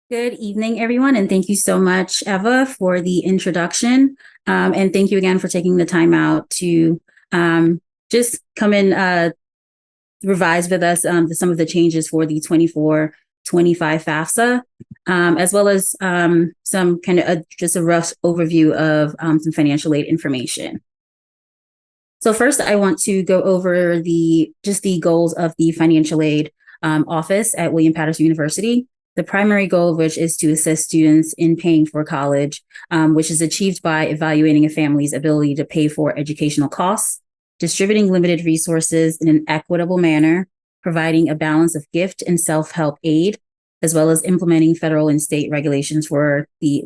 Good evening, everyone, and thank you so much, Eva, for the introduction. And thank you again for taking the time out to just come and revise with us some of the changes for the 24-25 FAFSA, as well as some kind of just a rough overview of some financial aid information. So first, I want to go over the goals of the financial aid office at William Patterson University. The primary goal of which is to assist students in paying for college, which is achieved by evaluating a family's ability to pay for educational costs, distributing limited resources in an equitable manner, providing a balance of gift and self-help aid, as well as implementing federal and state regulations for the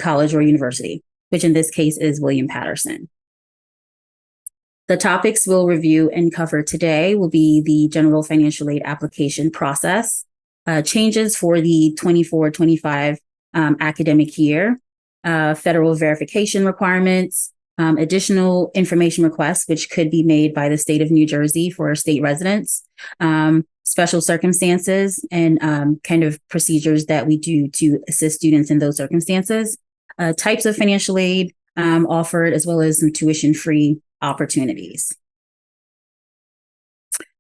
college or university, which in this case is William Patterson. The topics we'll review and cover today will be the general financial aid application process, changes for the 24-25 academic year, federal verification requirements, additional information requests, which could be made by the state of New Jersey for state residents, special circumstances, and kind of procedures that we do to assist students in those circumstances, types of financial aid offered, as well as some tuition-free opportunities.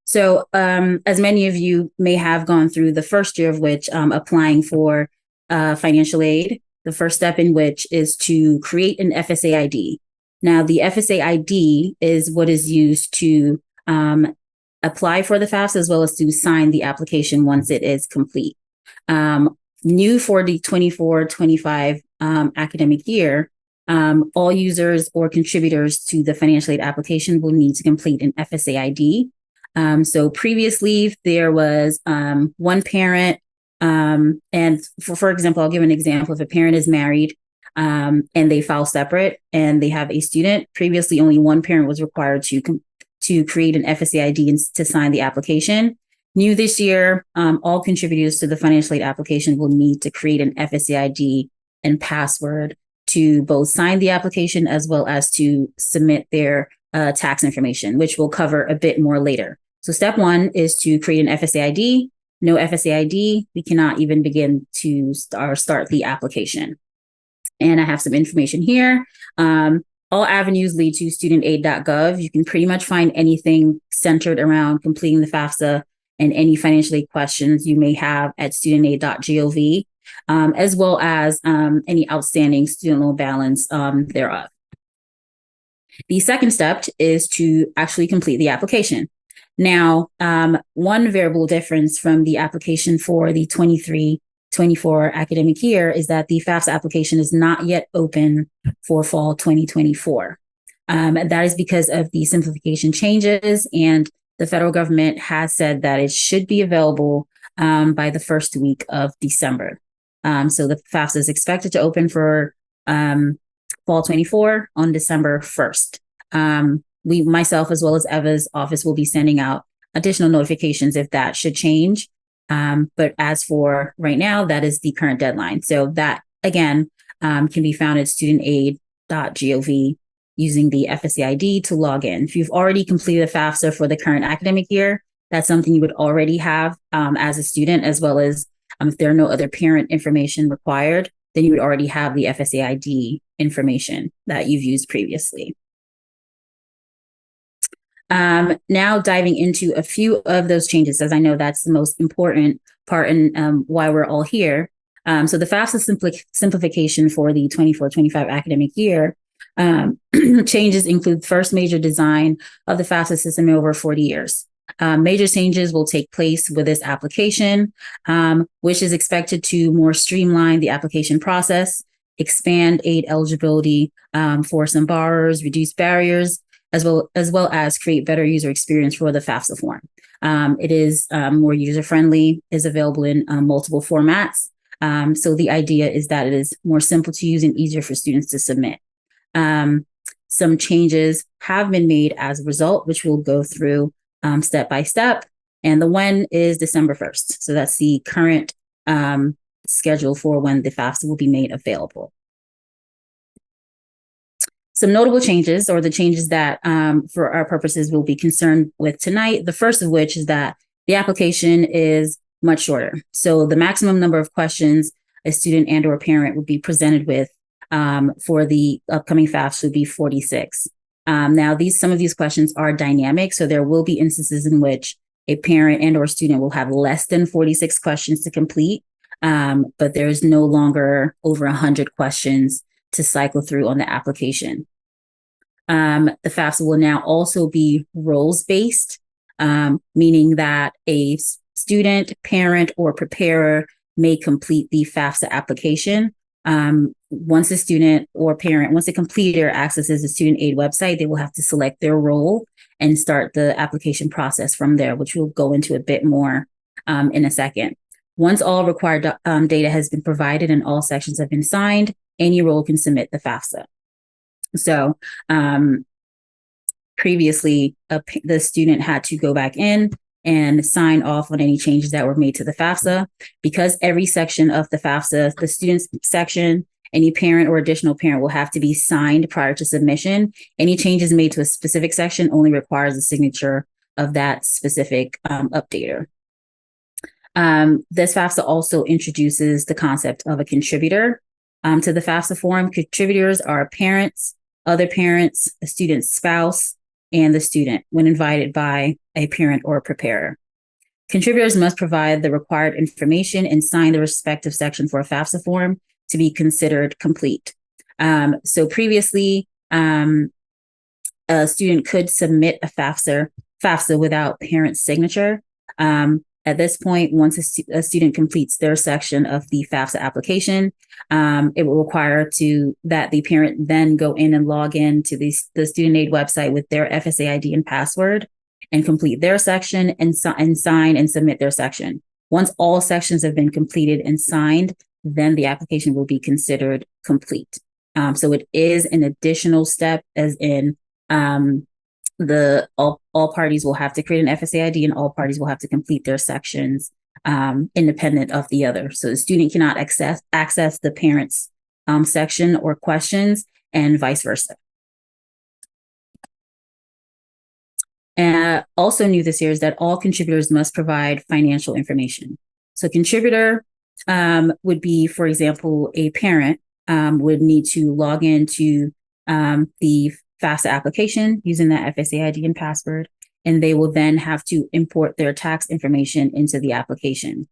So as many of you may have gone through the first year of which applying for financial aid, the first step in which is to create an FSA ID. Now, the FSA ID is what is used to apply for the FAFSA as well as to sign the application once it is complete. New for the 24-25 academic year, all users or contributors to the financial aid application will need to complete an FSA ID. So previously there was one parent, and for example, I'll give an example. If a parent is married and they file separate and they have a student, previously only one parent was required to create an FSA ID and to sign the application. New this year, all contributors to the financial aid application will need to create an FSA ID and password to both sign the application as well as to submit their tax information, which we'll cover a bit more later. So step one is to create an FSA ID. No FSA ID, we cannot even begin to start the application. And I have some information here. All avenues lead to studentaid.gov. You can pretty much find anything centered around completing the FAFSA and any financial aid questions you may have at studentaid.gov. As well as any outstanding student loan balance thereof. The second step is to actually complete the application. Now, one variable difference from the application for the 23-24 academic year is that the FAFSA application is not yet open for fall 2024. That is because of the simplification changes, and the federal government has said that it should be available by the first week of December. So the FAFSA is expected to open for fall 24 on December 1st. Myself, as well as Eva's office, will be sending out additional notifications if that should change. But as for right now, that is the current deadline. So that, again, can be found at studentaid.gov using the FSA ID to log in. If you've already completed a FAFSA for the current academic year, that's something you would already have as a student, as well as if there are no other parent information required, then you would already have the FSA ID information that you've used previously. Now diving into a few of those changes, as I know that's the most important part and why we're all here. So the FAFSA simplification for the 24-25 academic year changes include first major design of the FAFSA system in over 40 years. Major changes will take place with this application, which is expected to more streamline the application process, expand aid eligibility for some borrowers, reduce barriers, as well as create better user experience for the FAFSA form. It is more user-friendly, is available in multiple formats. So the idea is that it is more simple to use and easier for students to submit. Some changes have been made as a result, which we'll go through step by step. And the when is December 1st. So that's the current schedule for when the FAFSA will be made available. Some notable changes, or the changes that for our purposes we'll be concerned with tonight. The first of which is that the application is much shorter. So the maximum number of questions a student and or parent would be presented with for the upcoming FAFSA would be 46. Now, some of these questions are dynamic, so there will be instances in which a parent and or student will have less than 46 questions to complete, but there's no longer over 100 questions to cycle through on the application. The FAFSA will now also be roles-based, meaning that a student, parent, or preparer may complete the FAFSA application. Once a student or parent, once a completer accesses the student aid website, they will have to select their role and start the application process from there, which we'll go into a bit more in a second. Once all required data has been provided and all sections have been signed, any role can submit the FAFSA. So previously, the student had to go back in and sign off on any changes that were made to the FAFSA. Because every section of the FAFSA, the student's section, any parent or additional parent will have to be signed prior to submission. Any changes made to a specific section only requires the signature of that specific updater. This FAFSA also introduces the concept of a contributor to the FAFSA form. Contributors are parents, other parents, a student's spouse, and the student when invited by a parent or a preparer. Contributors must provide the required information and sign the respective section for a FAFSA form to be considered complete. So previously, a student could submit a FAFSA without parent signature. At this point, once a student completes their section of the FAFSA application, it will require that the parent then go in and log in to the student aid website with their FSA ID and password and complete their section and sign and submit their section. Once all sections have been completed and signed, then the application will be considered complete. So it is an additional step, as in all parties will have to create an FSA ID and all parties will have to complete their sections independent of the other. So the student cannot access the parent's section or questions and vice versa. And also new this year is that all contributors must provide financial information. So contributor would be, for example, a parent would need to log into the FAFSA application using that FSA ID and password, and they will then have to import their tax information into the application.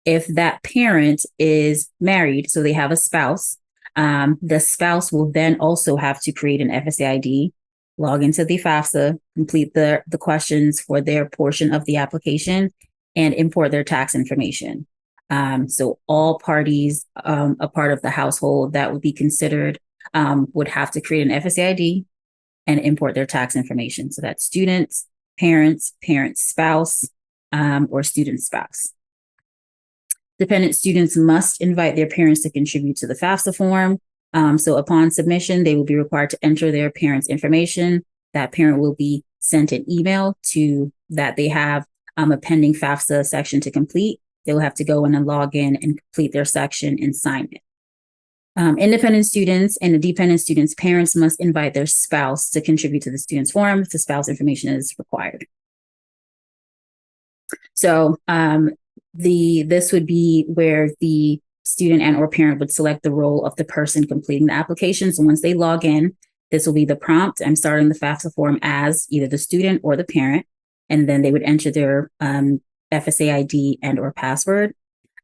If that parent is married, so they have a spouse, the spouse will then also have to create an FSA ID, log into the FAFSA, complete the questions for their portion of the application, and import their tax information. So all parties, a part of the household that would be considered, would have to create an FSA ID and import their tax information. So that's students, parents, spouse, or student spouse. Dependent students must invite their parents to contribute to the FAFSA form. So upon submission, they will be required to enter their parents' information. That parent will be sent an email that they have a pending FAFSA section to complete. They will have to go in and log in and complete their section and sign it. Independent students and the dependent students' parents must invite their spouse to contribute to the student's form if the spouse information is required. So this would be where the student and or parent would select the role of the person completing the application. So once they log in, this will be the prompt. I'm starting the FAFSA form as either the student or the parent, and then they would enter their FSA ID and or password.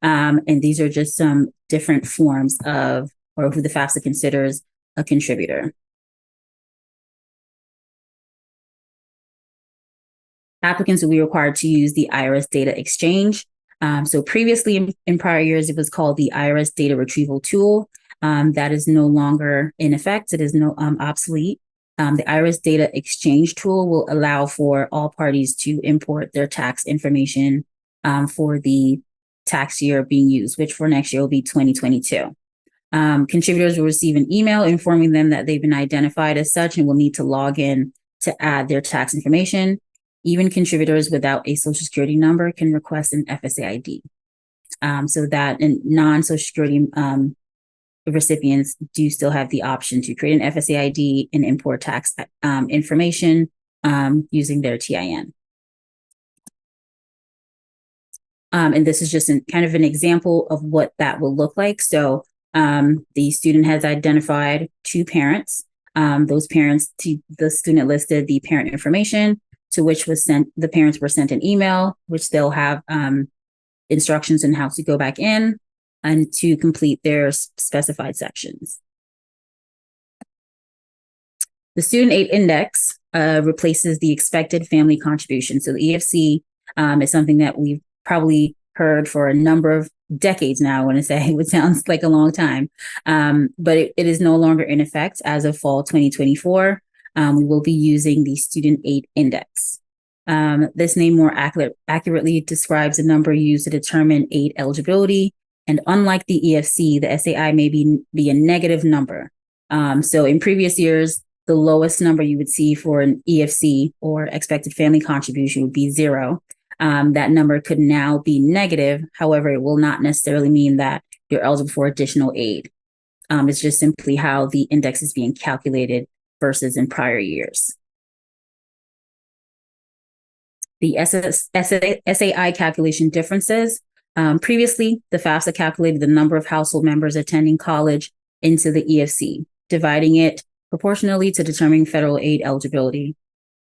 And these are just some different forms of, or who the FAFSA considers a contributor. Applicants will be required to use the IRS data exchange. So previously in prior years, it was called the IRS data retrieval tool. That is no longer in effect. It is obsolete. The IRS data exchange tool will allow for all parties to import their tax information for the tax year being used, which for next year will be 2022. Contributors will receive an email informing them that they've been identified as such and will need to log in to add their tax information. Even contributors without a Social Security number can request an FSA ID. So that non-Social Security recipients do still have the option to create an FSA ID and import tax information using their TIN. And this is just kind of an example of what that will look like. So the student has identified two parents. Those parents, the student listed the parent information, to which was sent, the parents were sent an email, which they'll have instructions on how to go back in and to complete their specified sections. The student aid index replaces the expected family contribution. So the EFC is something that we've probably heard for a number of decades now. I want to say it sounds like a long time, but it is no longer in effect as of fall 2024. We will be using the student aid index. This name more accurately describes the number used to determine aid eligibility. And unlike the EFC, the SAI may be a negative number. So in previous years, the lowest number you would see for an EFC, or expected family contribution, would be 0. That number could now be negative. However, it will not necessarily mean that you're eligible for additional aid. It's just simply how the index is being calculated versus in prior years. The SAI calculation differences. Previously, the FAFSA calculated the number of household members attending college into the EFC, dividing it proportionally to determine federal aid eligibility.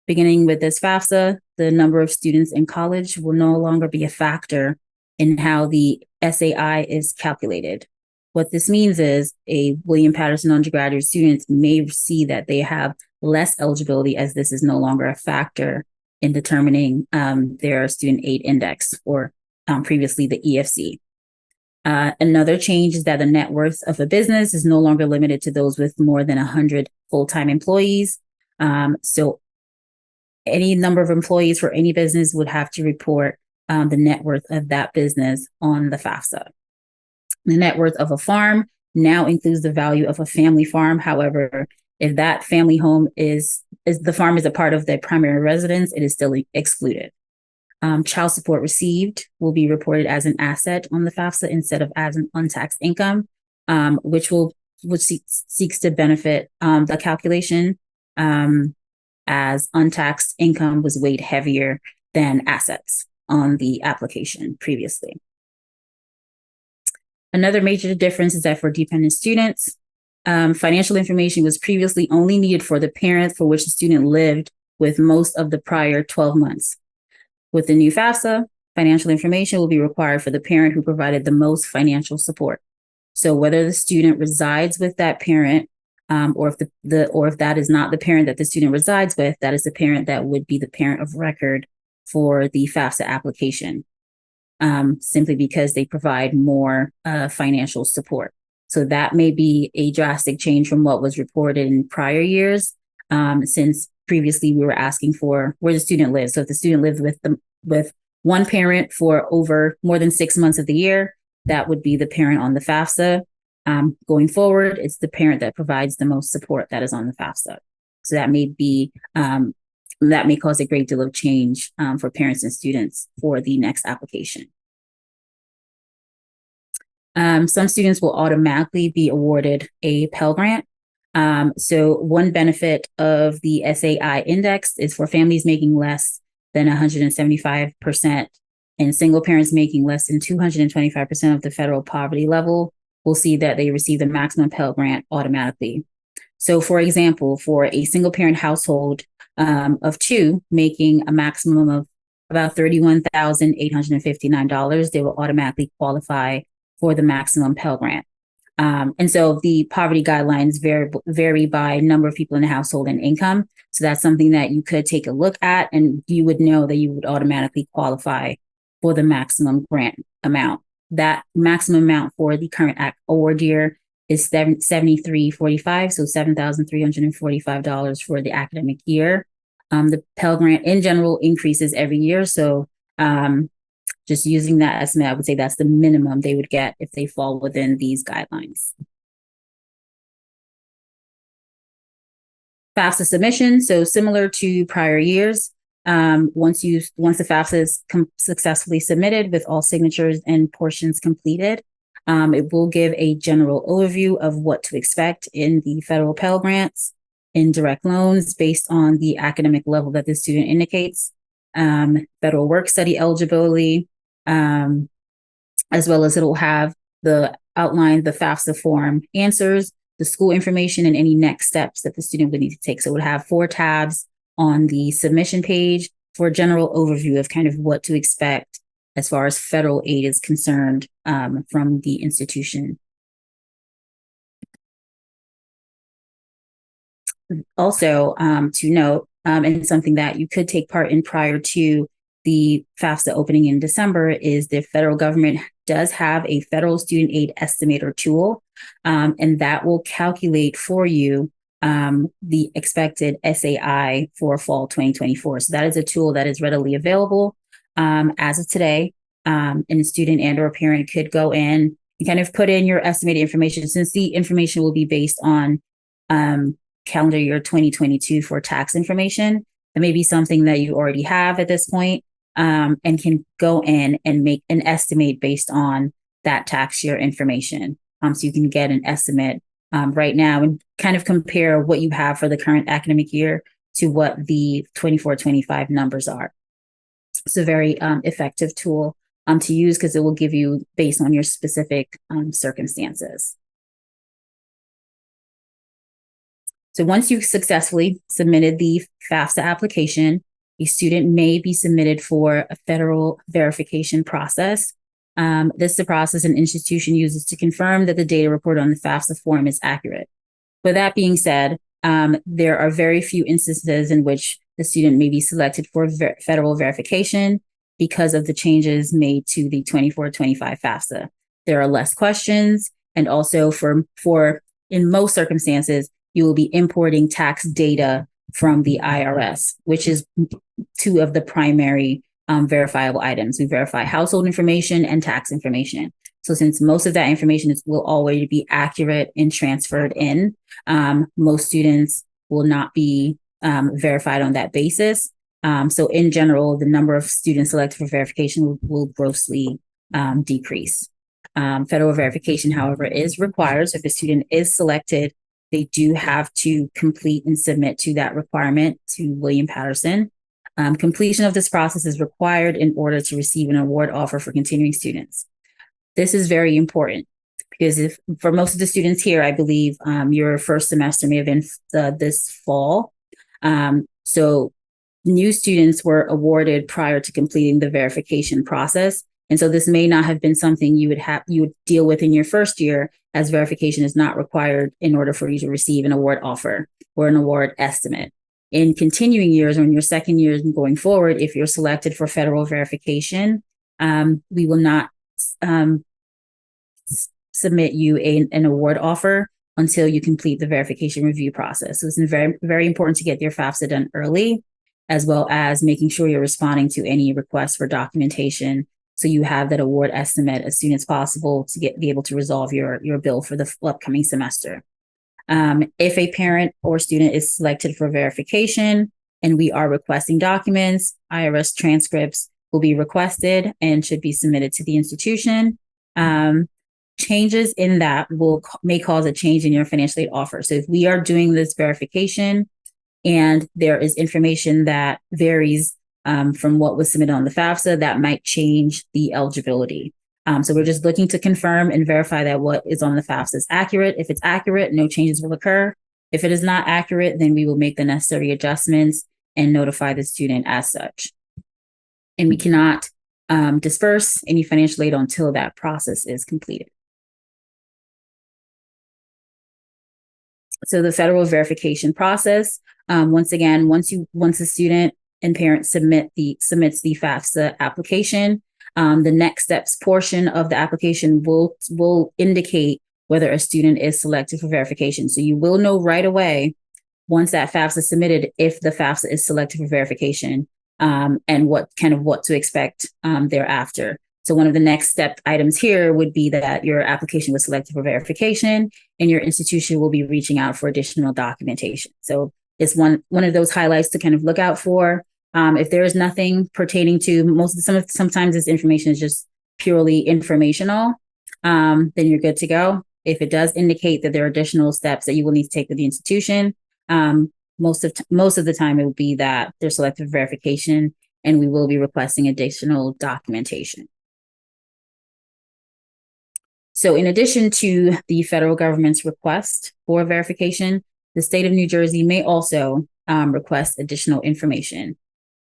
Beginning with this FAFSA, the number of students in college will no longer be a factor in how the SAI is calculated. What this means is a William Patterson undergraduate student may see that they have less eligibility, as this is no longer a factor in determining their student aid index, or previously the EFC. Another change is that the net worth of a business is no longer limited to those with more than 100 full-time employees. So any number of employees for any business would have to report the net worth of that business on the FAFSA. The net worth of a farm now includes the value of a family farm. However, if that family home is the farm is a part of their primary residence, it is still excluded. Child support received will be reported as an asset on the FAFSA instead of as an untaxed income, which seeks to benefit the calculation, as untaxed income was weighed heavier than assets on the application previously. Another major difference is that for dependent students, financial information was previously only needed for the parent for which the student lived with most of the prior 12 months. With the new FAFSA, financial information will be required for the parent who provided the most financial support. So whether the student resides with that parent, or if that is not the parent that the student resides with, that is the parent that would be the parent of record for the FAFSA application, simply because they provide more financial support. So that may be a drastic change from what was reported in prior years, since previously we were asking for where the student lives. So if the student lived with one parent for over more than 6 months of the year, that would be the parent on the FAFSA. Going forward, it's the parent that provides the most support that is on the FAFSA. So that may cause a great deal of change for parents and students for the next application. Some students will automatically be awarded a Pell Grant. So one benefit of the SAI index is for families making less than 175% and single parents making less than 225% of the federal poverty level will see that they receive the maximum Pell Grant automatically. So for example, for a single parent household of 2 making a maximum of about $31,859, they will automatically qualify for the maximum Pell Grant. And so the poverty guidelines vary by number of people in the household and income. So that's something that you could take a look at, and you would know that you would automatically qualify for the maximum grant amount. That maximum amount for the current award year is $73.45, so $7,345 for the academic year. The Pell Grant in general increases every year. So just using that estimate, I would say that's the minimum they would get if they fall within these guidelines. FAFSA submission, so similar to prior years, once the FAFSA is successfully submitted with all signatures and portions completed, it will give a general overview of what to expect in the federal Pell Grants, in direct loans based on the academic level that the student indicates, federal work study eligibility, as well as it'll have the FAFSA form answers, the school information, and any next steps that the student would need to take. So it would have 4 tabs on the submission page for a general overview of kind of what to expect as far as federal aid is concerned from the institution. Also, to note, and something that you could take part in prior to the FAFSA opening in December, is the federal government does have a federal student aid estimator tool, and that will calculate for you the expected SAI for fall 2024. So that is a tool that is readily available as of today, and a student and or a parent could go in and kind of put in your estimated information, since the information will be based on calendar year 2022 for tax information. It may be something that you already have at this point, and can go in and make an estimate based on that tax year information. So you can get an estimate right now and kind of compare what you have for the current academic year to what the 24-25 numbers are. It's a very effective tool to use, because it will give you based on your specific circumstances. So once you've successfully submitted the FAFSA application, a student may be submitted for a federal verification process. This is the process an institution uses to confirm that the data reported on the FAFSA form is accurate. With that being said, there are very few instances in which the student may be selected for federal verification because of the changes made to the 24-25 FAFSA. There are less questions, and also for in most circumstances, you will be importing tax data from the IRS, which is 2 of the primary verifiable items. We verify household information and tax information. So since most of that information will already be accurate and transferred in, most students will not be verified on that basis. So in general, the number of students selected for verification will grossly decrease. Federal verification, however, is required. So if a student is selected, they do have to complete and submit to that requirement to William Patterson. Completion of this process is required in order to receive an award offer for continuing students. This is very important because for most of the students here, I believe your first semester may have been this fall. So new students were awarded prior to completing the verification process. And so this may not have been something you would deal with in your first year, as verification is not required in order for you to receive an award offer or an award estimate. In continuing years, or in your second year and going forward, if you're selected for federal verification, we will not submit you an award offer until you complete the verification review process. So it's very, very important to get your FAFSA done early, as well as making sure you're responding to any requests for documentation, so you have that award estimate as soon as possible to be able to resolve your bill for the upcoming semester. If a parent or student is selected for verification and we are requesting documents, IRS transcripts will be requested and should be submitted to the institution. Changes in that may cause a change in your financial aid offer. So if we are doing this verification and there is information that varies from what was submitted on the FAFSA, that might change the eligibility. So we're just looking to confirm and verify that what is on the FAFSA is accurate. If it's accurate, no changes will occur. If it is not accurate, then we will make the necessary adjustments and notify the student as such. And we cannot disperse any financial aid until that process is completed. So the federal verification process, once again, once the student and parent submits the FAFSA application, the next steps portion of the application will indicate whether a student is selected for verification. So you will know right away, once that FAFSA is submitted, if the FAFSA is selected for verification, and what to expect thereafter. So one of the next step items here would be that your application was selected for verification and your institution will be reaching out for additional documentation. So it's one of those highlights to kind of look out for. If there is nothing pertaining to sometimes this information is just purely informational, then you're good to go. If it does indicate that there are additional steps that you will need to take with the institution, most of the time it will be that they're selected for verification and we will be requesting additional documentation. So in addition to the federal government's request for verification, the state of New Jersey may also request additional information.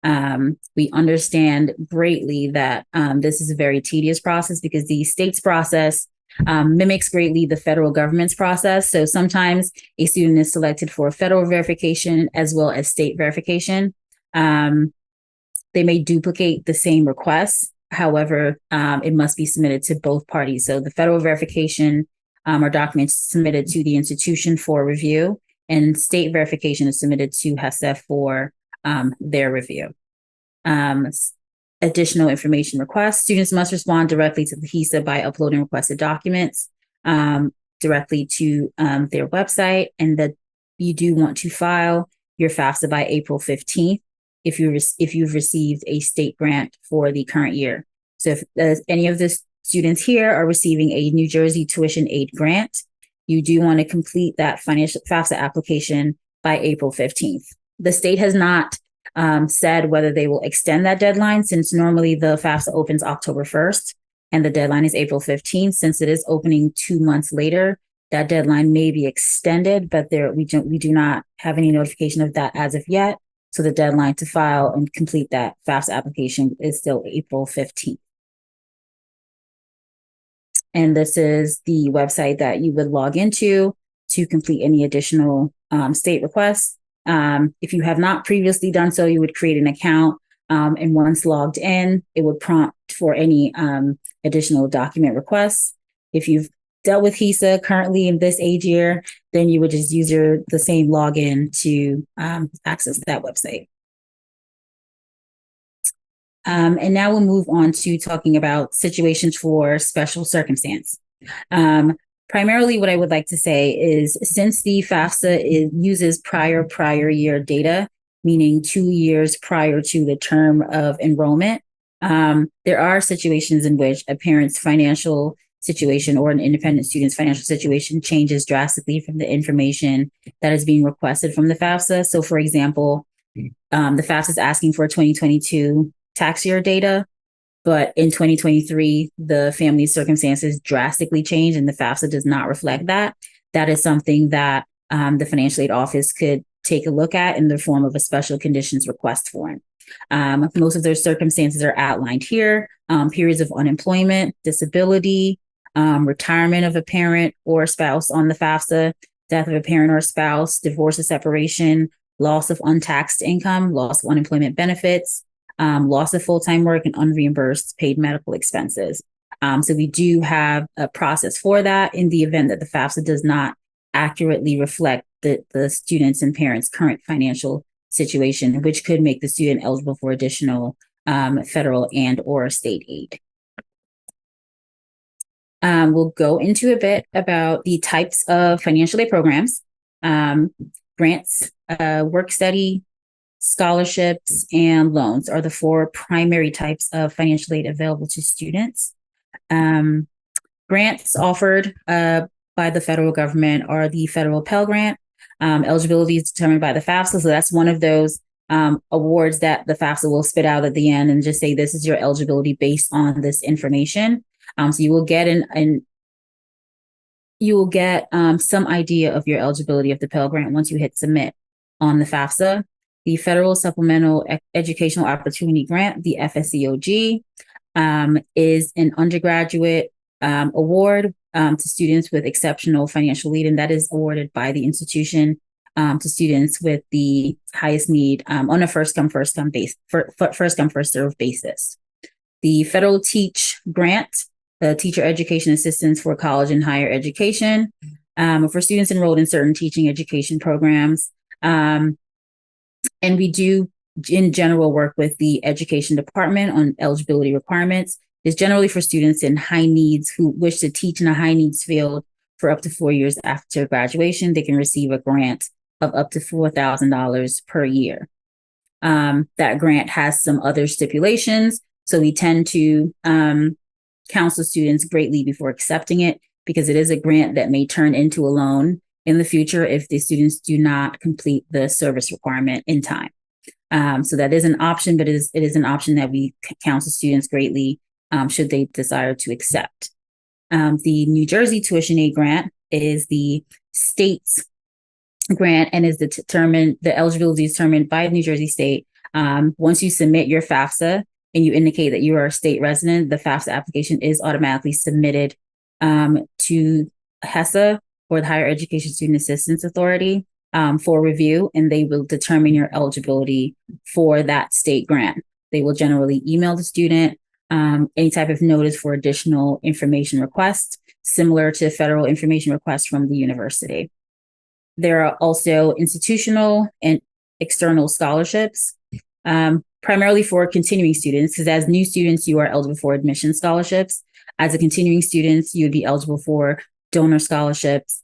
We understand greatly that this is a very tedious process because the state's process mimics greatly the federal government's process. So sometimes a student is selected for federal verification as well as state verification. They may duplicate the same requests. However, it must be submitted to both parties. So the federal verification are documents submitted to the institution for review, and state verification is submitted to HESF for their review. Additional information requests. Students must respond directly to the HESA by uploading requested documents directly to their website, and that you do want to file your FAFSA by April 15th if you've received a state grant for the current year. So if any of the students here are receiving a New Jersey tuition aid grant, you do want to complete that financial FAFSA application by April 15th. The state has not said whether they will extend that deadline, since normally the FAFSA opens October 1st and the deadline is April 15th. Since it is opening 2 months later, that deadline may be extended, but we do not have any notification of that as of yet. So the deadline to file and complete that FAFSA application is still April 15th. And this is the website that you would log into to complete any additional state requests. If you have not previously done so, you would create an account, and once logged in, it would prompt for any additional document requests. If you've dealt with HESA currently in this age year, then you would just use the same login to access that website. And now we'll move on to talking about situations for special circumstance. Primarily, what I would like to say is, since the FAFSA uses prior year data, meaning 2 years prior to the term of enrollment, there are situations in which a parent's financial situation or an independent student's financial situation changes drastically from the information that is being requested from the FAFSA. So, for example, the FAFSA is asking for 2022 tax year data, but in 2023, the family circumstances drastically changed and the FAFSA does not reflect that. That is something that the financial aid office could take a look at in the form of a special conditions request form. Most of those circumstances are outlined here: periods of unemployment, disability, retirement of a parent or spouse on the FAFSA, death of a parent or spouse, divorce or separation, loss of untaxed income, loss of unemployment benefits, loss of full-time work, and unreimbursed paid medical expenses. So we do have a process for that in the event that the FAFSA does not accurately reflect the students' and parents' current financial situation, which could make the student eligible for additional federal and or state aid. We'll go into a bit about the types of financial aid programs: grants, work study, scholarships, and loans are the 4 primary types of financial aid available to students. Grants offered by the federal government are the federal Pell Grant. Eligibility is determined by the FAFSA, so that's one of those awards that the FAFSA will spit out at the end and just say, this is your eligibility based on this information. So you will get some idea of your eligibility of the Pell Grant once you hit submit on the FAFSA. The Federal Supplemental Educational Opportunity Grant, the FSEOG, is an undergraduate award to students with exceptional financial need, and that is awarded by the institution to students with the highest need on a first come, first serve basis. The Federal Teach Grant, the Teacher Education Assistance for College and Higher Education, for students enrolled in certain teaching education programs. And we do, in general, work with the education department on eligibility requirements. It's generally for students in high needs who wish to teach in a high needs field for up to 4 years after graduation. They can receive a grant of up to $4,000 per year. That grant has some other stipulations, so we tend to counsel students greatly before accepting it, because it is a grant that may turn into a loan in the future if the students do not complete the service requirement in time. So that is an option, but it is an option that we counsel students greatly should they desire to accept. The New Jersey tuition aid grant is the state's grant and is the eligibility is determined by New Jersey State. Once you submit your FAFSA and you indicate that you are a state resident, the FAFSA application is automatically submitted to HESA, or the Higher Education Student Assistance Authority, for review, and they will determine your eligibility for that state grant. They will generally email the student any type of notice for additional information requests, similar to federal information requests from the university. There are also institutional and external scholarships, primarily for continuing students, because as new students, you are eligible for admission scholarships. As a continuing student, you would be eligible for donor scholarships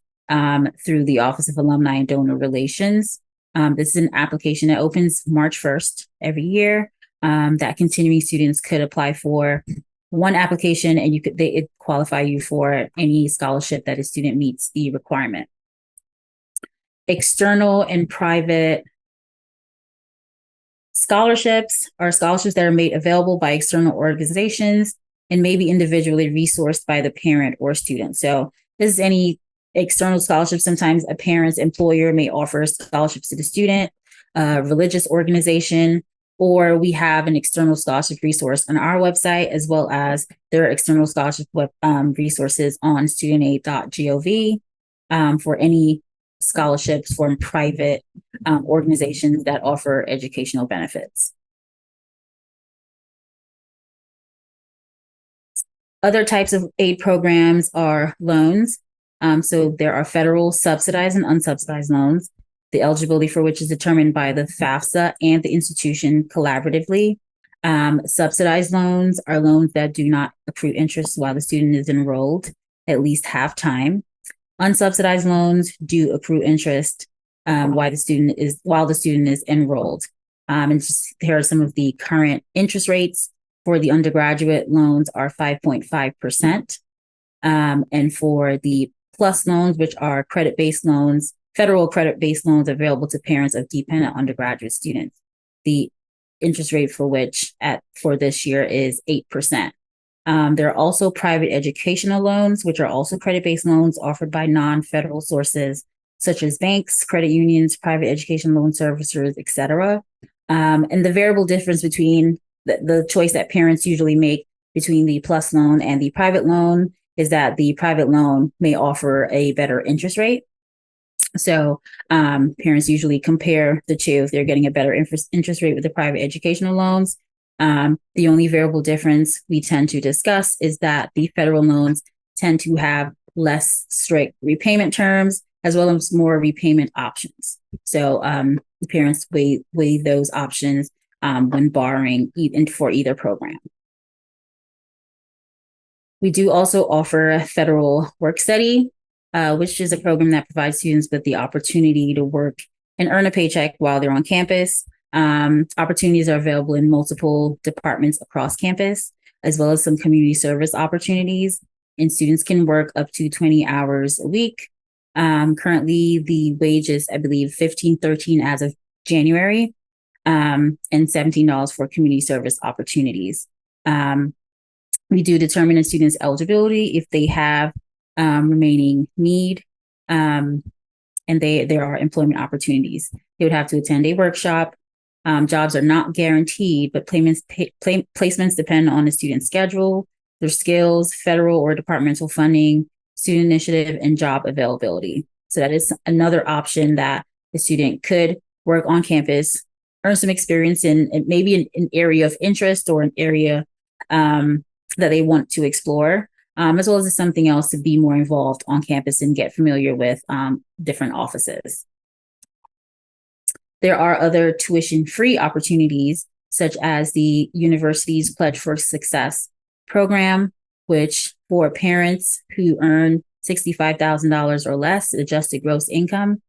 through the Office of Alumni and Donor Relations. This is an application that opens March 1st every year that continuing students could apply for one application, and it qualify you for any scholarship that a student meets the requirement. External and private scholarships are scholarships that are made available by external organizations and may be individually resourced by the parent or student. So this is any external scholarship. Sometimes a parent's employer may offer scholarships to the student, a religious organization, or we have an external scholarship resource on our website, as well as there are external scholarship resources on studentaid.gov for any scholarships from private organizations that offer educational benefits. Other types of aid programs are loans. So there are federal subsidized and unsubsidized loans, the eligibility for which is determined by the FAFSA and the institution collaboratively. Subsidized loans are loans that do not accrue interest while the student is enrolled at least half time. Unsubsidized loans do accrue interest while the student is enrolled. And here are some of the current interest rates for the undergraduate loans are 5.5%. And for the plus loans, which are credit-based loans, federal credit-based loans available to parents of dependent undergraduate students, the interest rate for which for this year is 8%. There are also private educational loans, which are also credit-based loans offered by non-federal sources, such as banks, credit unions, private education loan servicers, et cetera. And the variable difference between the choice that parents usually make between the plus loan and the private loan is that the private loan may offer a better interest rate. So parents usually compare the two if they're getting a better interest rate with the private educational loans. The only variable difference we tend to discuss is that the federal loans tend to have less strict repayment terms, as well as more repayment options. So parents weigh those options when borrowing for either program. We do also offer a federal work study, which is a program that provides students with the opportunity to work and earn a paycheck while they're on campus. Opportunities are available in multiple departments across campus, as well as some community service opportunities, and students can work up to 20 hours a week. Currently, the wage is, I believe, $15.13 as of January, and $17 for community service opportunities. We do determine a student's eligibility if they have remaining need, and there are employment opportunities. They would have to attend a workshop. Jobs are not guaranteed, but placements depend on the student's schedule, their skills, federal or departmental funding, student initiative, and job availability. So that is another option that the student could work on campus, earn some experience in maybe an area of interest or an area that they want to explore, as well as something else to be more involved on campus and get familiar with different offices. There are other tuition-free opportunities, such as the university's Pledge for Success program, which for parents who earn $65,000 or less adjusted gross income,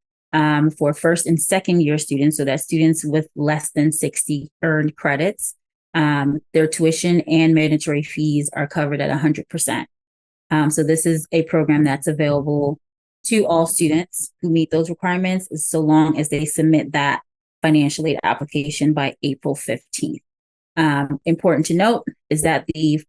for first and second year students, so that's students with less than 60 earned credits, their tuition and mandatory fees are covered at 100%. So this is a program that's available to all students who meet those requirements, so long as they submit that financial aid application by April 15th. Important to note is that the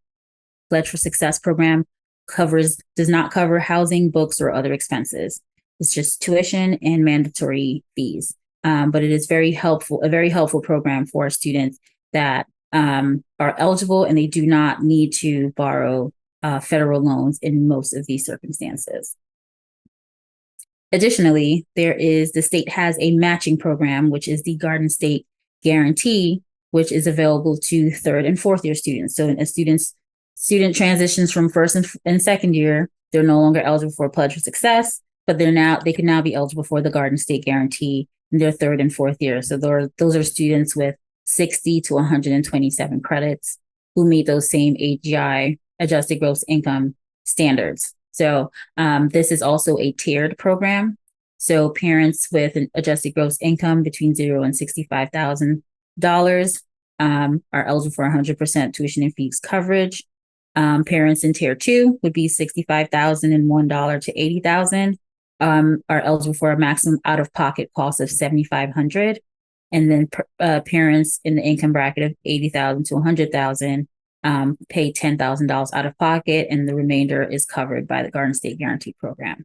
Pledge for Success program does not cover housing, books, or other expenses. It's just tuition and mandatory fees. But it is a very helpful program for students that are eligible, and they do not need to borrow federal loans in most of these circumstances. Additionally, the state has a matching program, which is the Garden State Guarantee, which is available to third and fourth year students. So a student transitions from first and second year, they're no longer eligible for a Pledge for Success, but they can now be eligible for the Garden State Guarantee in their third and fourth year. So those are students with 60 to 127 credits who meet those same AGI, adjusted gross income standards. So this is also a tiered program. So parents with an adjusted gross income between $0 and $65,000 are eligible for 100% tuition and fees coverage. Parents in tier 2 would be $65,001 to $80,000 are eligible for a maximum out-of-pocket cost of $7,500. And then parents in the income bracket of $80,000 to $100,000 pay $10,000 out of pocket, and the remainder is covered by the Garden State Guarantee Program.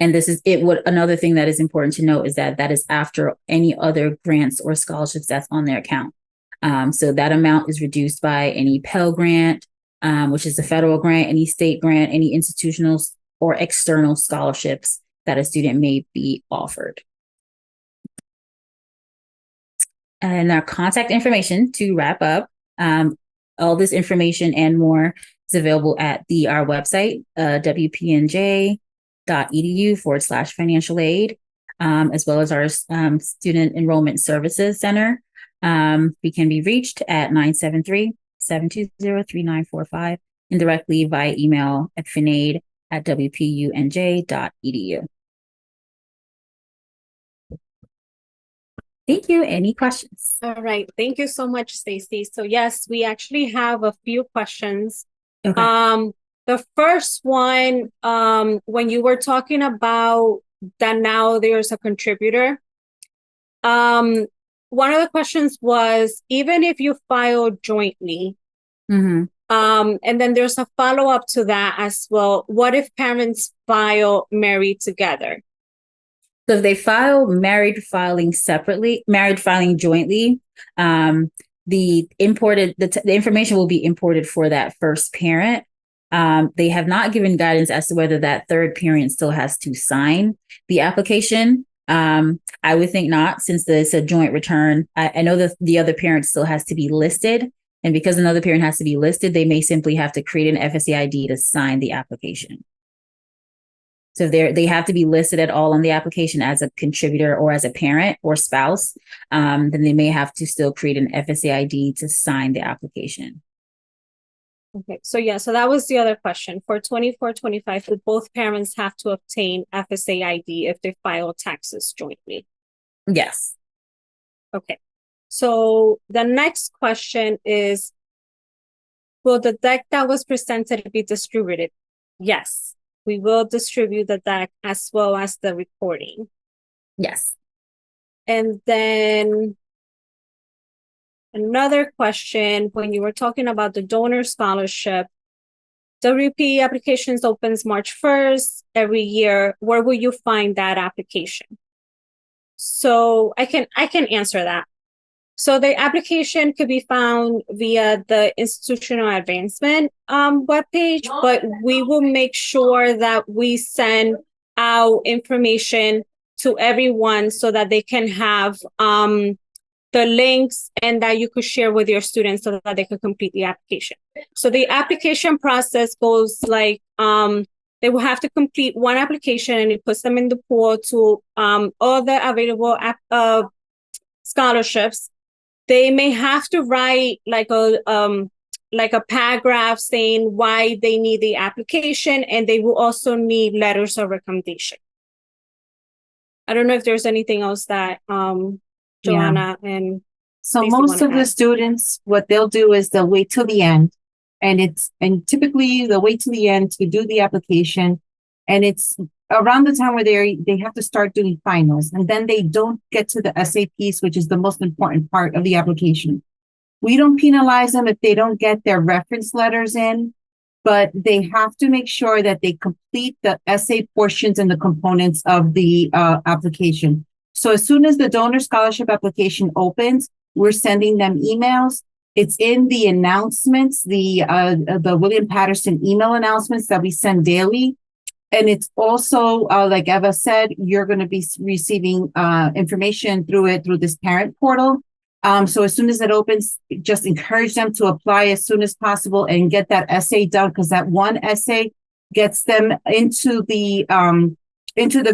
And this is it. What another thing that is important to note is that is after any other grants or scholarships that's on their account. So that amount is reduced by any Pell Grant, which is a federal grant, any state grant, any institutional or external scholarships that a student may be offered. And our contact information to wrap up. All this information and more is available at our website, wpnj.edu/financial aid, as well as our Student Enrollment Services Center. We can be reached at 973-720-3945 and directly via email at finaid@wpunj.edu. Thank you. Any questions? All right. Thank you so much, Stacy. So yes, we actually have a few questions. Okay. The first one, when you were talking about that now there's a contributor, one of the questions was, even if you file jointly, and then there's a follow-up to that as well, what if parents file married together? So if they file married filing jointly, the information will be imported for that first parent. They have not given guidance as to whether that third parent still has to sign the application. I would think not, since it's a joint return. I know that the other parent still has to be listed. And because another parent has to be listed, they may simply have to create an FSA ID to sign the application. So they have to be listed at all on the application as a contributor or as a parent or spouse. Then they may have to still create an FSA ID to sign the application. Okay, so that was the other question. For 24-25, would both parents have to obtain FSA ID if they file taxes jointly? Yes. Okay, so the next question is, will the deck that was presented be distributed? Yes. We will distribute the deck as well as the recording. Yes. And then another question, when you were talking about the donor scholarship, WP applications opens March 1st every year. Where will you find that application? So I can answer that. So the application could be found via the institutional advancement webpage, but we will make sure that we send out information to everyone so that they can have the links and that you could share with your students so that they can complete the application. So the application process goes like, they will have to complete one application and it puts them in the pool to all the available scholarships. They may have to write like a paragraph saying why they need the application, and they will also need letters of recommendation. I don't know if there's anything else that Joanna and so Stacey most of the students, what they'll do is they'll wait till the end, and typically they'll wait till the end to do the application, and it's around the time where they have to start doing finals, and then they don't get to the essay piece, which is the most important part of the application. We don't penalize them if they don't get their reference letters in, but they have to make sure that they complete the essay portions and the components of the application. So as soon as the donor scholarship application opens, we're sending them emails. It's in the announcements, the William Patterson email announcements that we send daily. And it's also, like Eva said, you're going to be receiving information through this parent portal. So as soon as it opens, just encourage them to apply as soon as possible and get that essay done, because that one essay gets them into the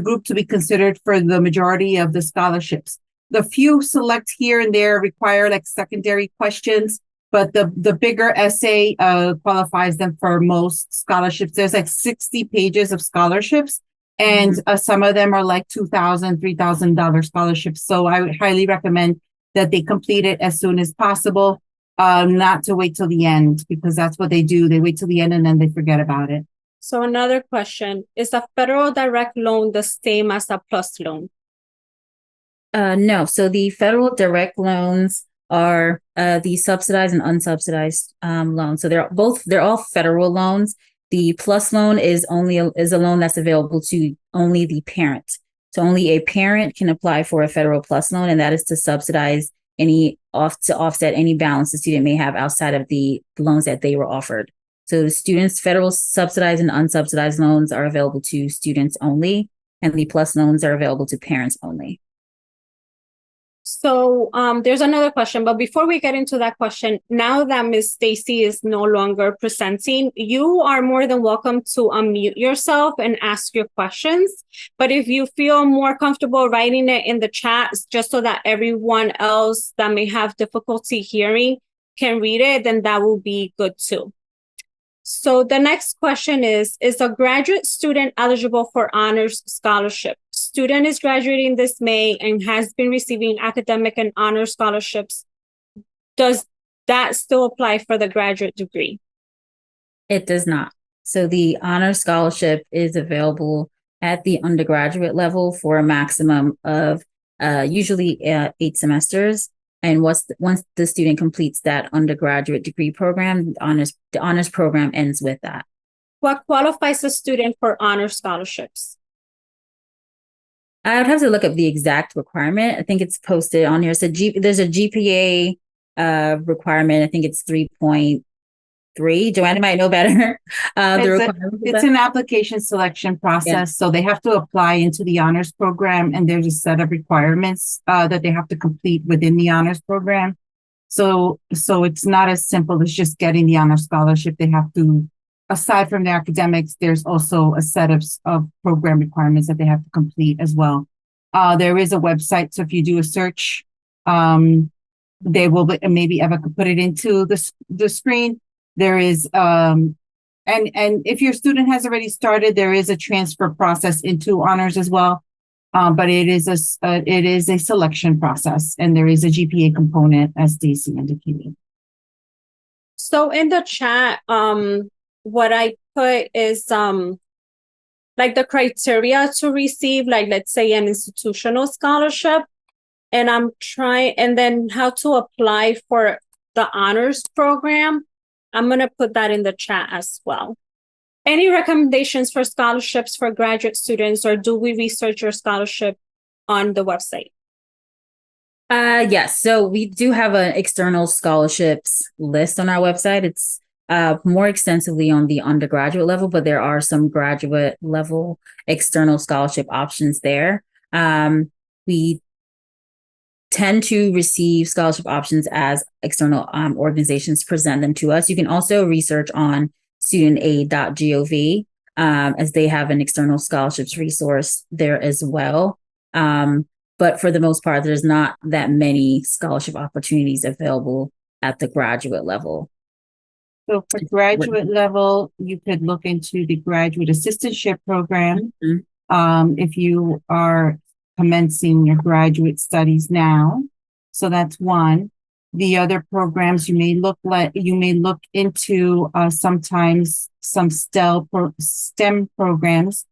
group to be considered for the majority of the scholarships. The few select here and there require like secondary questions, but the bigger essay qualifies them for most scholarships. There's like 60 pages of scholarships, and some of them are like $2,000, $3,000 scholarships. So I would highly recommend that they complete it as soon as possible, not to wait till the end, because that's what they do. They wait till the end and then they forget about it. So another question, is a federal direct loan the same as a PLUS loan? No. So the federal direct loans are the subsidized and unsubsidized loans. So they're all federal loans. The PLUS loan is a loan that's available to only the parent. So only a parent can apply for a federal PLUS loan, and that is to subsidize to offset any balance the student may have outside of the loans that they were offered. So the students' federal subsidized and unsubsidized loans are available to students only, and the PLUS loans are available to parents only. So there's another question, but before we get into that question, now that Ms. Stacy is no longer presenting, you are more than welcome to unmute yourself and ask your questions. But if you feel more comfortable writing it in the chat, just so that everyone else that may have difficulty hearing can read it, then that will be good too. So the next question is a graduate student eligible for honors scholarship? Student is graduating this May and has been receiving academic and honor scholarships. Does that still apply for the graduate degree? It does not. So the honor scholarship is available at the undergraduate level for a maximum of usually 8 semesters. And once the student completes that undergraduate degree program, the honors program ends with that. What qualifies a student for honor scholarships? I would have to look up the exact requirement. I think it's posted on here. So there's a GPA requirement. I think it's 3.3. Joanna might know better. It's an application selection process. Yeah. So they have to apply into the honors program, and there's a set of requirements that they have to complete within the honors program. So it's not as simple as just getting the honor scholarship. They have to, aside from the academics, there's also a set of program requirements that they have to complete as well. There is a website. So if you do a search, they will, maybe Eva could put it into the screen. There is, and if your student has already started, there is a transfer process into honors as well. But it is a selection process, and there is a GPA component, as Stacy indicated. So in the chat, what I put is like the criteria to receive, like let's say an institutional scholarship, and and then how to apply for the honors program. I'm going to put that in the chat as well. Any recommendations for scholarships for graduate students, or do we research your scholarship on the website? Yes. So we do have an external scholarships list on our website. It's more extensively on the undergraduate level, but there are some graduate level external scholarship options there. We tend to receive scholarship options as external organizations present them to us. You can also research on studentaid.gov as they have an external scholarships resource there as well. But for the most part, there's not that many scholarship opportunities available at the graduate level. So for graduate level, you could look into the graduate assistantship program. Mm-hmm. If you are commencing your graduate studies now. So that's one. The other programs you may look into sometimes some STEM programs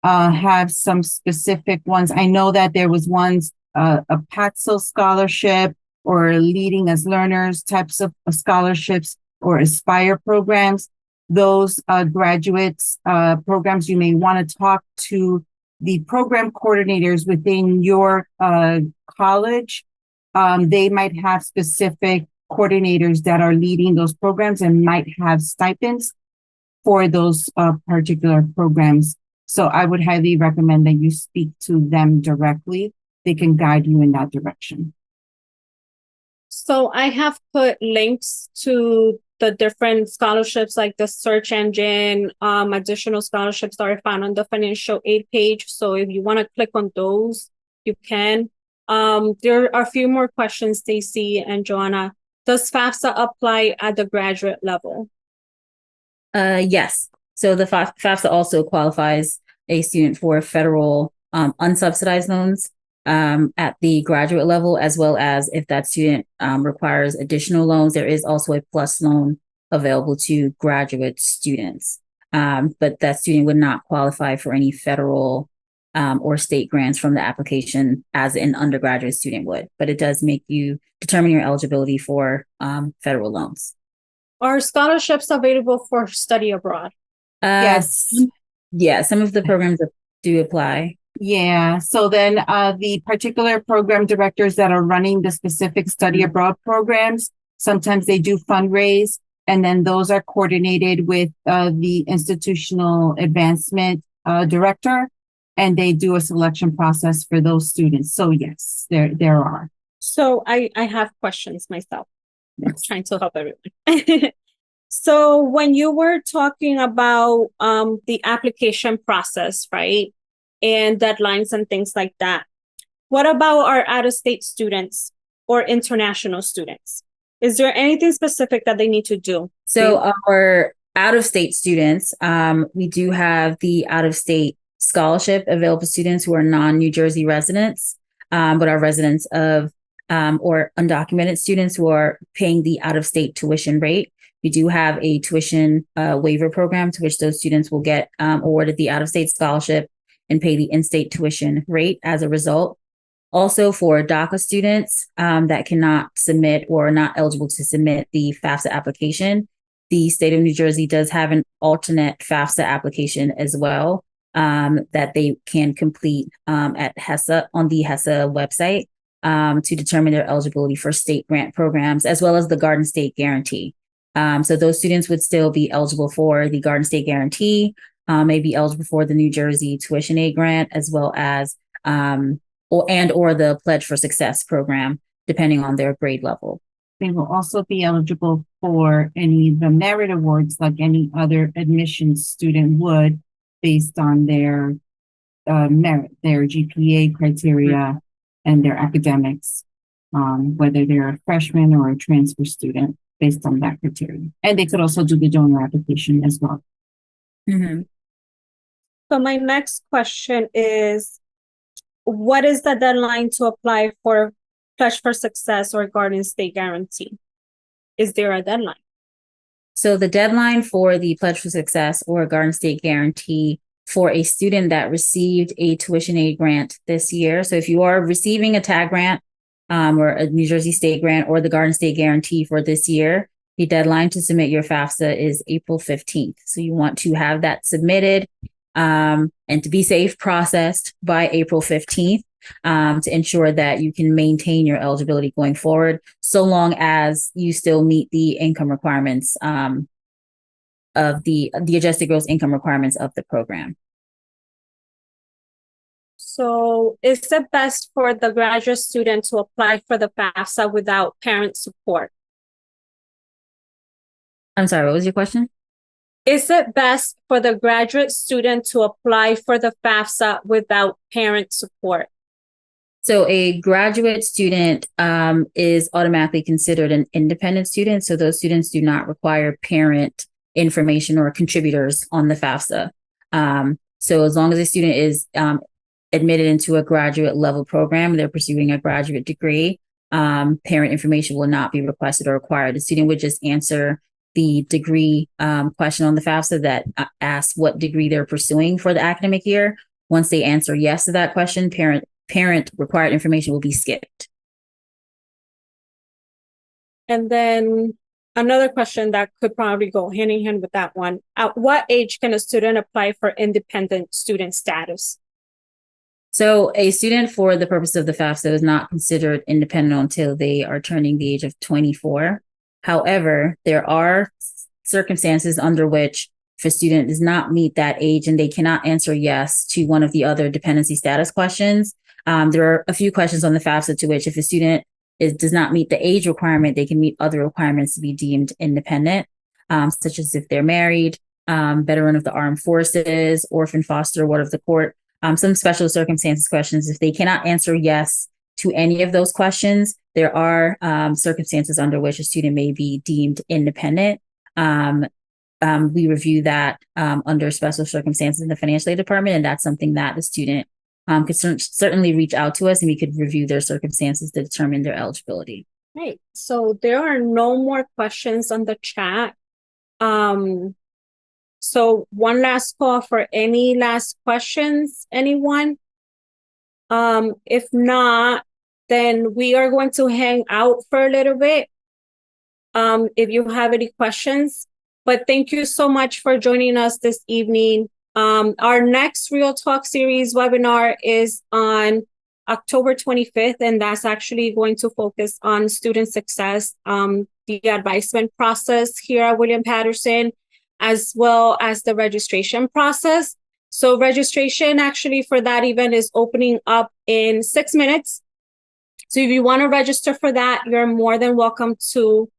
have some specific ones. I know that there was ones, a PATSL scholarship or leading as learners types of scholarships or Aspire programs. those graduates programs, you may want to talk to the program coordinators within your college. They might have specific coordinators that are leading those programs and might have stipends for those particular programs. So I would highly recommend that you speak to them directly. They can guide you in that direction. So I have put links to the different scholarships, like the search engine, additional scholarships that are found on the financial aid page. So if you want to click on those, you can. There are a few more questions, Stacy and Joanna. Does FAFSA apply at the graduate level? Yes. So the FAFSA also qualifies a student for federal unsubsidized loans at the graduate level, as well as if that student requires additional loans, there is also a plus loan available to graduate students. But that student would not qualify for any federal or state grants from the application as an undergraduate student would. But it does make you determine your eligibility for federal loans. Are scholarships available for study abroad? Yes. Yeah, some of the programs do apply. Yeah. So then the particular program directors that are running the specific study abroad programs, sometimes they do fundraise, and then those are coordinated with the institutional advancement director, and they do a selection process for those students. So yes, there are. So I have questions myself. I'm trying to help everyone. So when you were talking about the application process, right, and deadlines and things like that, what about our out-of-state students or international students? Is there anything specific that they need to do? So our out-of-state students, we do have the out-of-state scholarship available to students who are non-New Jersey residents, but are residents of or undocumented students who are paying the out-of-state tuition rate. We do have a tuition waiver program to which those students will get awarded the out-of-state scholarship and pay the in-state tuition rate as a result. Also for DACA students that cannot submit or are not eligible to submit the FAFSA application, the state of New Jersey does have an alternate FAFSA application as well that they can complete at HESA on the HESA website to determine their eligibility for state grant programs, as well as the Garden State Guarantee. So those students would still be eligible for the Garden State Guarantee, may be eligible for the New Jersey Tuition Aid Grant, as well as or the Pledge for Success program, depending on their grade level. They will also be eligible for any of the merit awards like any other admissions student would, based on their merit, their GPA criteria and their academics, whether they're a freshman or a transfer student, based on that criteria. And they could also do the donor application as well. Mm-hmm. So my next question is, what is the deadline to apply for Pledge for Success or Garden State Guarantee? Is there a deadline? So the deadline for the Pledge for Success or Garden State Guarantee for a student that received a tuition aid grant this year. So if you are receiving a TAG grant or a New Jersey State grant or the Garden State Guarantee for this year, the deadline to submit your FAFSA is April 15th. So you want to have that submitted and to be safe, processed by April 15th to ensure that you can maintain your eligibility going forward, so long as you still meet the income requirements of the adjusted gross income requirements of the program. So is it best for the graduate student to apply for the FAFSA without parent support? I'm sorry, what was your question? Is it best for the graduate student to apply for the FAFSA without parent support? So a graduate student is automatically considered an independent student. So those students do not require parent information or contributors on the FAFSA. So as long as a student is admitted into a graduate level program, they're pursuing a graduate degree, parent information will not be requested or required. The student would just answer the degree question on the FAFSA that asks what degree they're pursuing for the academic year. Once they answer yes to that question, parent required information will be skipped. And then another question that could probably go hand in hand with that one. At what age can a student apply for independent student status? So a student for the purpose of the FAFSA is not considered independent until they are turning the age of 24. However, there are circumstances under which if a student does not meet that age and they cannot answer yes to one of the other dependency status questions, there are a few questions on the FAFSA to which if a student does not meet the age requirement, they can meet other requirements to be deemed independent, such as if they're married, veteran of the armed forces, orphan, foster, ward of the court. Some special circumstances questions. If they cannot answer yes to any of those questions, there are circumstances under which a student may be deemed independent. We review that under special circumstances in the financial aid department, and that's something that the student could certainly reach out to us, and we could review their circumstances to determine their eligibility. Right. So there are no more questions on the chat. So one last call for any last questions, anyone? If not, then we are going to hang out for a little bit. If you have any questions, but thank you so much for joining us this evening. Our next Real Talk series webinar is on October 25th, and that's actually going to focus on student success, the advisement process here at William Patterson, as well as the registration process. So registration actually for that event is opening up in 6 minutes. So if you want to register for that, you're more than welcome to.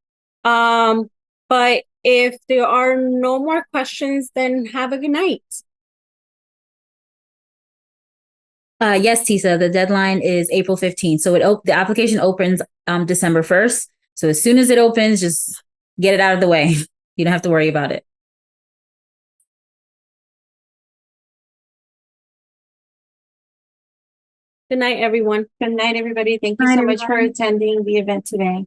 But if there are no more questions, then have a good night. Yes, Tisa, the deadline is April 15th. So the application opens December 1st. So as soon as it opens, just get it out of the way. You don't have to worry about it. Good night, everyone. Good night, everybody. Thank you so much for attending the event today.